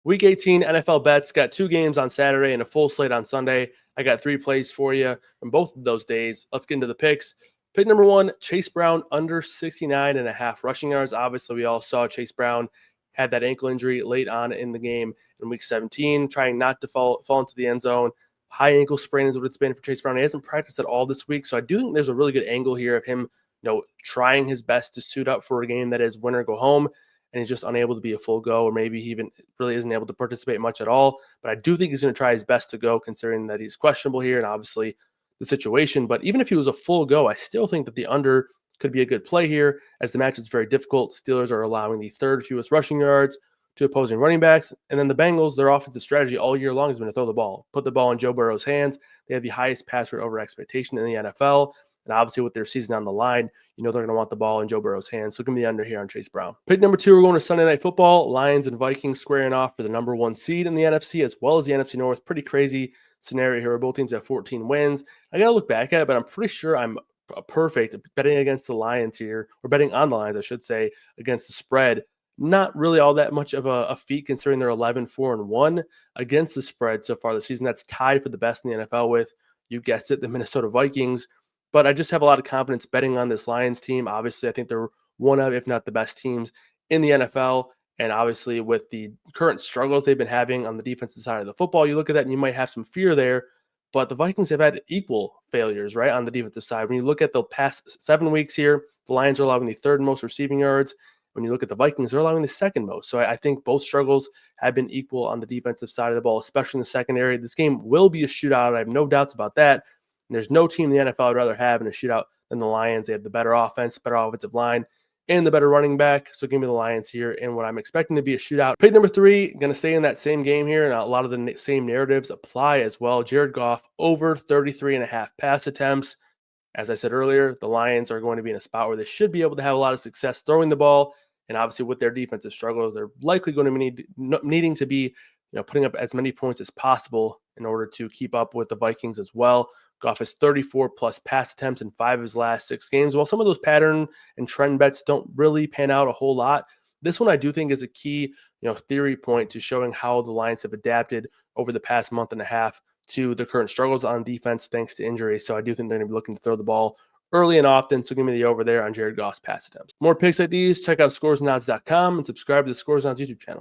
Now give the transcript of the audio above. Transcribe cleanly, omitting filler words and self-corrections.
Week 18 NFL bets, got 2 games on Saturday and a full slate on Sunday. I got 3 plays for you from both of those days. Let's get into the picks. Pick number 1, Chase Brown under 69.5 rushing yards. Obviously, we all saw Chase Brown had that ankle injury late on in the game in week 17, trying not to fall into the end zone. High ankle sprain is what it's been for Chase Brown. He hasn't practiced at all this week, so I do think there's a really good angle here of him, trying his best to suit up for a game that is win or go home, and he's just unable to be a full go, or maybe he even really isn't able to participate much at all. But I do think he's going to try his best to go, considering that he's questionable here and obviously the situation. But even if he was a full go, I still think that the under could be a good play here, as the match is very difficult. Steelers are allowing the 3rd fewest rushing yards to opposing running backs. And then the Bengals, their offensive strategy all year long has been to throw the ball, put the ball in Joe Burrow's hands. They have the highest pass rate over expectation in the NFL. And obviously with their season on the line, they're going to want the ball in Joe Burrow's hands. So give me the under here on Chase Brown. Pick number 2, we're going to Sunday Night Football. Lions and Vikings squaring off for the number 1 seed in the NFC as well as the NFC North. Pretty crazy scenario here. Both teams have 14 wins. I got to look back at it, but I'm pretty sure I'm perfect betting against the Lions here, or betting on the Lions, I should say, against the spread. Not really all that much of a feat, considering they're 11-4-1 against the spread so far this season. That's tied for the best in the NFL with, you guessed it, the Minnesota Vikings. But I just have a lot of confidence betting on this Lions team. Obviously, I think they're one of, if not the best teams in the NFL. And obviously, with the current struggles they've been having on the defensive side of the football, you look at that and you might have some fear there. But the Vikings have had equal failures, right, on the defensive side. When you look at the past 7 weeks here, the Lions are allowing the 3rd most receiving yards. When you look at the Vikings, they're allowing the 2nd most. So I think both struggles have been equal on the defensive side of the ball, especially in the secondary. This game will be a shootout. I have no doubts about that. And there's no team in the NFL I'd rather have in a shootout than the Lions. They have the better offense, better offensive line, and the better running back. So give me the Lions here in what I'm expecting to be a shootout. Pick number 3, going to stay in that same game here, and a lot of the same narratives apply as well. Jared Goff over 33.5 pass attempts. As I said earlier, the Lions are going to be in a spot where they should be able to have a lot of success throwing the ball. And obviously with their defensive struggles, they're likely going to be needing to be putting up as many points as possible in order to keep up with the Vikings as well. Goff has 34-plus pass attempts in 5 of his last 6 games. While some of those pattern and trend bets don't really pan out a whole lot, this one I do think is a key theory point to showing how the Lions have adapted over the past month and a half to the current struggles on defense thanks to injury. So I do think they're going to be looking to throw the ball early and often. So give me the over there on Jared Goff's pass attempts. More picks like these, check out scoresandodds.com and subscribe to the Scores and Odds YouTube channel.